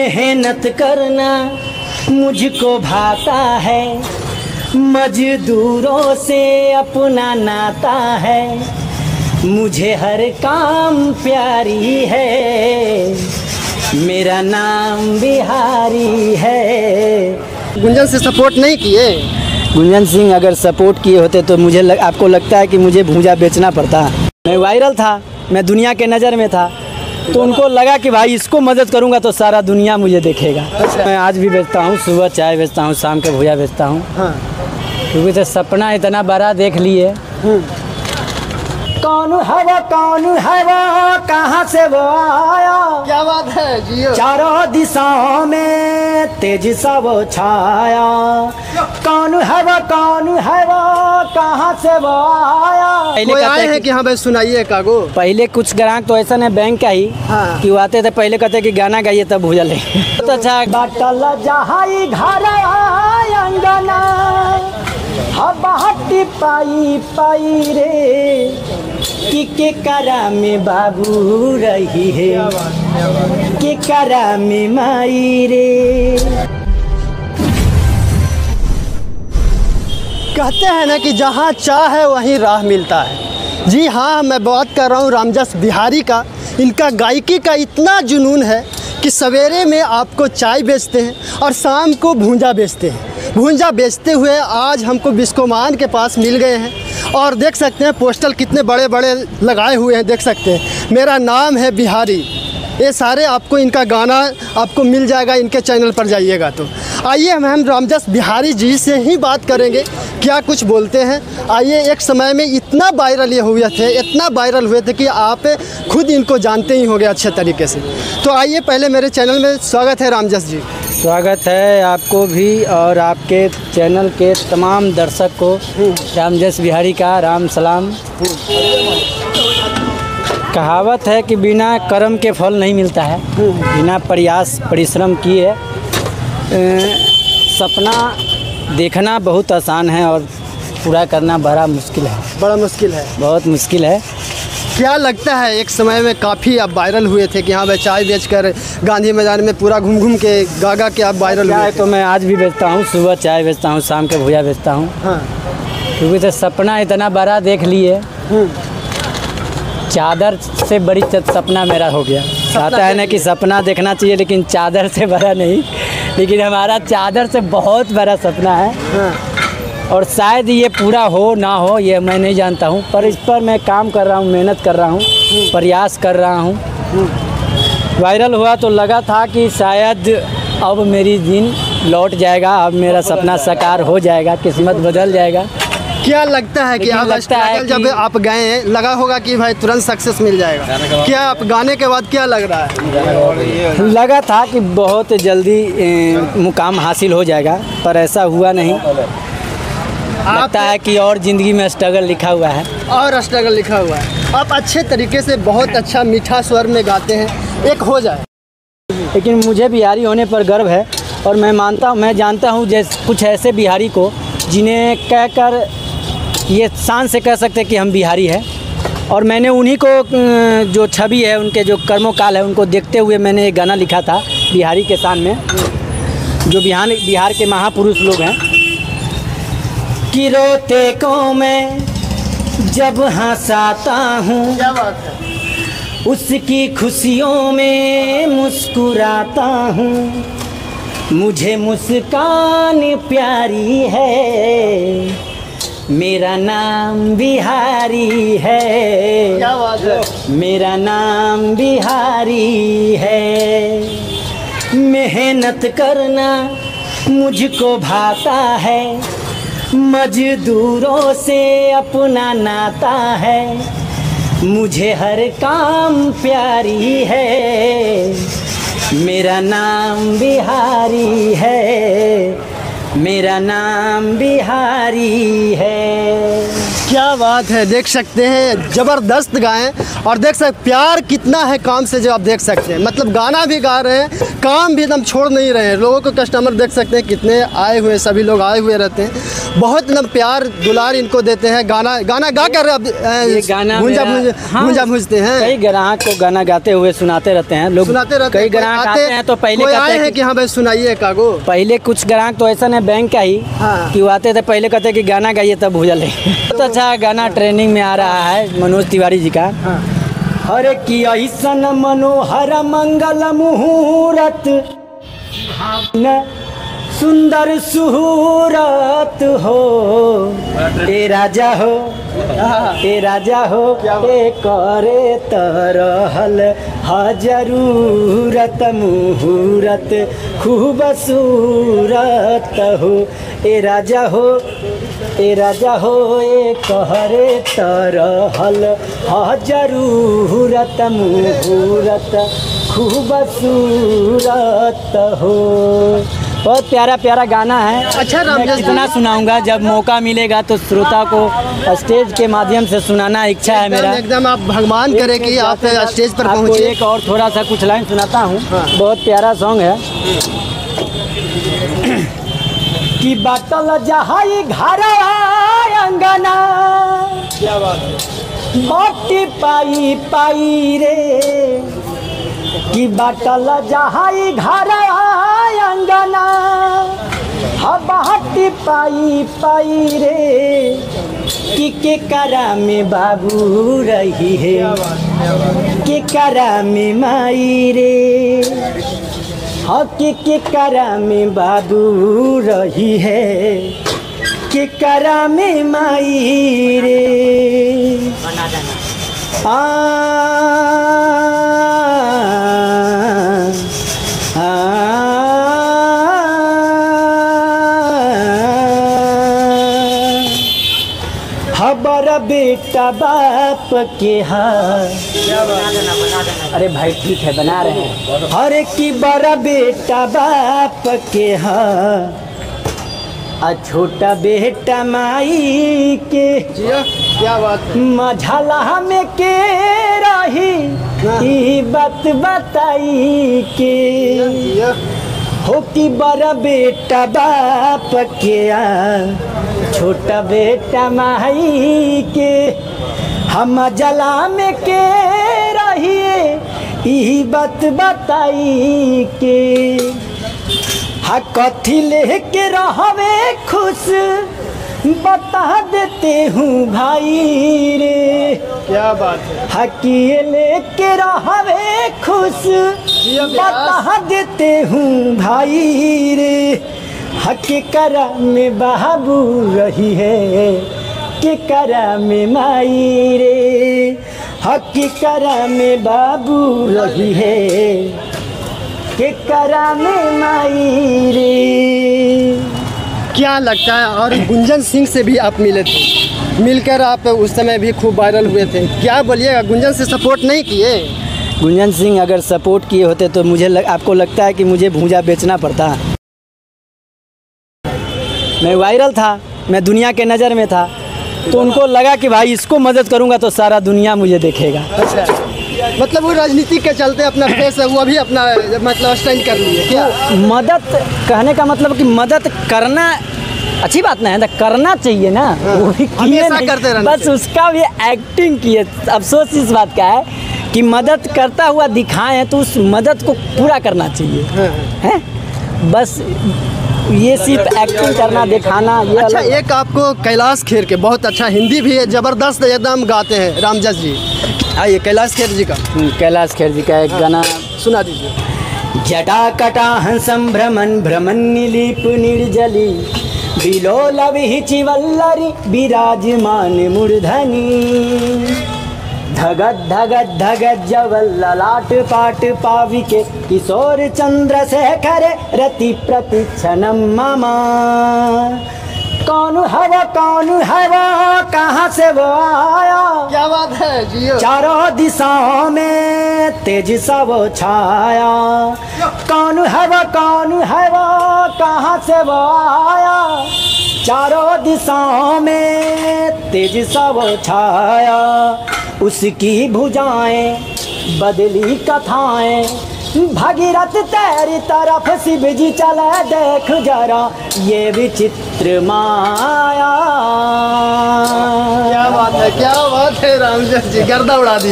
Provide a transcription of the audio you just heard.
मेहनत करना मुझको भाता है, मजदूरों से अपना नाता है, मुझे हर काम प्यारी है, मेरा नाम बिहारी है। गुंजन से सपोर्ट नहीं किए? गुंजन सिंह अगर सपोर्ट किए होते तो मुझे आपको लगता है कि मुझे भूजा बेचना पड़ता? मैं वायरल था, मैं दुनिया के नज़र में था, तो उनको लगा कि भाई इसको मदद करूंगा तो सारा दुनिया मुझे देखेगा। मैं आज भी बेचता हूँ, सुबह चाय बेचता हूँ, शाम के भूजा बेचता हूँ। हाँ। क्योंकि तो सपना इतना बड़ा देख लिए। कौन है वो कहाँ से वो आया? क्या बात है जियो। चारों दिशाओं में तेज सा वो छाया। कौन है वो कहाँ से वो आया? कोई आए हैं कि हाँ भाई सुनाइए कागो। पहले कुछ ग्राहक तो ऐसा नहीं बैंक का ही हाँ। कि वो आते थे, पहले कहते कि गाना गाइए तब भूजा ले। तो अच्छा बाटल जहाई घर अंगना हबाटी पाई पाई रे कि करा में बाबू रही है, कि करा में माई रे। कहते हैं ना कि जहाँ चाह है वहीं राह मिलता है। जी हाँ, मैं बात कर रहा हूँ रामजस बिहारी का। इनका गायकी का इतना जुनून है कि सवेरे में आपको चाय बेचते हैं और शाम को भूंजा बेचते हैं। भूंजा बेचते हुए आज हमको बिस्कोमान के पास मिल गए हैं और देख सकते हैं पोस्टर कितने बड़े बड़े लगाए हुए हैं। देख सकते हैं मेरा नाम है बिहारी, ये सारे आपको इनका गाना आपको मिल जाएगा, इनके चैनल पर जाइएगा। तो आइए हम रामजस बिहारी जी से ही बात करेंगे, क्या कुछ बोलते हैं। आइए, एक समय में इतना वायरल ये हुए थे, इतना वायरल हुए थे कि आप खुद इनको जानते ही होंगे अच्छे तरीके से। तो आइए, पहले मेरे चैनल में स्वागत है रामजस जी। स्वागत है आपको भी और आपके चैनल के तमाम दर्शक को रामजस बिहारी का राम सलाम। कहावत है कि बिना कर्म के फल नहीं मिलता है, बिना प्रयास परिश्रम किए सपना देखना बहुत आसान है और पूरा करना बड़ा मुश्किल है। बड़ा मुश्किल है, बहुत मुश्किल है। क्या लगता है, एक समय में काफ़ी आप वायरल हुए थे कि हाँ भाई चाय बेचकर गांधी मैदान में पूरा घूम घूम के गा के आप वायरल हुए थे। तो मैं आज भी बेचता हूँ, सुबह चाय बेचता हूँ, शाम के भूजा बेचता हूँ। हाँ। क्योंकि तो सपना इतना बड़ा देख लिए, चादर से बड़ी सपना मेरा हो गया। कहता है ना कि सपना देखना चाहिए लेकिन चादर से बड़ा नहीं, लेकिन हमारा चादर से बहुत बड़ा सपना है। हाँ। और शायद ये पूरा हो ना हो ये मैं नहीं जानता हूँ, पर इस पर मैं काम कर रहा हूँ, मेहनत कर रहा हूँ, प्रयास कर रहा हूँ। वायरल हुआ तो लगा था कि शायद अब मेरी दिन लौट जाएगा, अब मेरा सपना साकार हो जाएगा, किस्मत बदल जाएगा। क्या लगता है कि आप जब आप गए लगा होगा कि भाई तुरंत सक्सेस मिल जाएगा? क्या आप गाने के बाद क्या लग रहा है? लगा था कि बहुत जल्दी मुकाम हासिल हो जाएगा, पर ऐसा हुआ नहीं। लगता है कि और ज़िंदगी में स्ट्रगल लिखा हुआ है, और स्ट्रगल लिखा हुआ है। आप अच्छे तरीके से बहुत अच्छा मीठा स्वर में गाते हैं, एक हो जाए। लेकिन मुझे बिहारी होने पर गर्व है और मैं जानता हूँ जैसे कुछ ऐसे बिहारी को जिन्हें कहकर ये शान से कह सकते कि हम बिहारी हैं। और मैंने उन्हीं को जो छवि है, उनके जो कर्मकाल है, उनको देखते हुए मैंने एक गाना लिखा था बिहारी के शान में, जो बिहार के महापुरुष लोग हैं। कि रोते को मैं जब हंसाता हूँ, क्या बात है, उसकी खुशियों में मुस्कुराता हूँ, मुझे मुस्कान प्यारी है, मेरा नाम बिहारी है। क्या बात है, मेरा नाम बिहारी है। मेहनत करना मुझको भाता है, मजदूरों से अपना नाता है, मुझे हर काम प्यारी है, मेरा नाम बिहारी है, मेरा नाम बिहारी है। क्या बात है, देख सकते हैं ज़बरदस्त गाएं। और देख सकते प्यार कितना है काम से, जो आप देख सकते हैं। मतलब गाना भी गा रहे हैं, काम भी एकदम छोड़ नहीं रहे हैं। लोगों को कस्टमर देख सकते हैं कितने आए हुए, सभी लोग आए हुए रहते हैं। बहुत एकदम प्यार दुलार इनको देते हैं। गाना गा कर भूंजा भूंजते हैं। कई ग्राहक को गाना गाते हुए सुनाते रहते हैं लोग, सुनाते रहते कई ग्राहक आते हैं तो पहले आए हैं कि हाँ भाई सुनाइए कागो। पहले कुछ ग्राहक तो ऐसा नहीं बैंक का ही हाँ। कि वो आते थे, पहले कहते कि गाना गाइए तब भूजा ले। बहुत अच्छा गाना ट्रेनिंग में आ रहा है मनोज तिवारी जी का। हरे की ऐसन मनोहर मंगल मुहूर्त न सुंदर सुहूरत हो, ए राजा हो, ए राजा हो, ए करे तरहल जरूरत मुहूर्त खूबसूरत हो, ए राजा हो, ए राजा हो, ए कहरे तरहल जरूरत मुहूर्त खूबसूरत हो। बहुत प्यारा प्यारा गाना है। अच्छा रामजस, कितना सुनाऊंगा, जब मौका मिलेगा तो श्रोता को स्टेज के माध्यम से सुनाना इच्छा है मेरा। एकदम आप भगवान करे कि आप स्टेज पर पहुंचे। एक और थोड़ा सा कुछ लाइन सुनाता हूँ। हाँ। बहुत प्यारा सॉन्ग है। कि बाटल जहाई घर अंगना, क्या बात है, मट्टी पाई पाई रे, कि बाटल जहाई घर अंगना, हटी पाई पाई रे, कि के करा में बाबू रही है, के करा में माई रे, हाँ के करा में बाबू रही है, के करा में माई रे। हबर बेटा बाप के हाँ, अरे भाई ठीक है बना रहे हैं। हरे की बड़ा बेटा बाप के हाँ, आ छोटा बेटा माई के, क्या बात, मझला में के रही ई बात बताई के, हो कि बड़ा बेटा बाप के छोटा बेटा माई के, हम जला में के रहिए ई बात बताई के, हा कथी लेके रहवे खुश बता देते हूँ भाई रे। क्या बात है, हकिए लेके रहवे खुश बता देते हूँ भाई रे, हक करा में बाबू रही है, के करा में माई रे, हक करा में बाबू रही है, के करा में माई रे। क्या लगता है, और गुंजन सिंह से भी आप मिले थे, मिलकर आप उस समय भी खूब वायरल हुए थे, क्या बोलिएगा, गुंजन से सपोर्ट नहीं किए? गुंजन सिंह अगर सपोर्ट किए होते तो मुझे आपको लगता है कि मुझे भूजा बेचना पड़ता? मैं वायरल था, मैं दुनिया के नज़र में था, तो उनको लगा कि भाई इसको मदद करूंगा तो सारा दुनिया मुझे देखेगा। अच्छा, मतलब वो राजनीति के चलते अपना फेस है वो भी अपना मतलब स्टैंड कर लिए क्या? तो मदद कहने का मतलब कि मदद करना अच्छी बात नहीं है, करना चाहिए ना। वो भी किए नहीं, करते रहना बस उसका भी एक्टिंग किए। अफसोस इस बात का है कि मदद करता हुआ दिखाएं तो उस मदद को पूरा करना चाहिए है। बस ये सिर्फ एक्टिंग करना दिखाना ये। अच्छा, एक आपको कैलाश खेर के बहुत अच्छा हिंदी भी है, ज़बरदस्त एकदम गाते हैं रामजस जी। आइए कैलाश खेर जी का, कैलाश खेर जी का एक गाना सुना दीजिए। जटाकटाहं संभ्रमन् भ्रमन् निलीप निर्जली, बिलोल विहिचि वल्लरी विराजमान मूर्धनि, धगत धगत धगत जवल ललाट पाट पाविके, किशोर चंद्र शेखर रति प्रतिक्षणम ममा। कौन है वो कहाँ से वो आया, क्या बात है जियो, चारों दिशाओं में तेज सा वो छाया। कौन है वो कहाँ से वो आया, चारों दिशाओं में तेज सा वो छाया, उसकी भुजाएं बदली कथाएं, भगीरथ तेरी तरफ शिव जी चले देख जरा ये विचित्र माया। क्या बात है रामचंद्र जी, गर्दा उड़ा दी।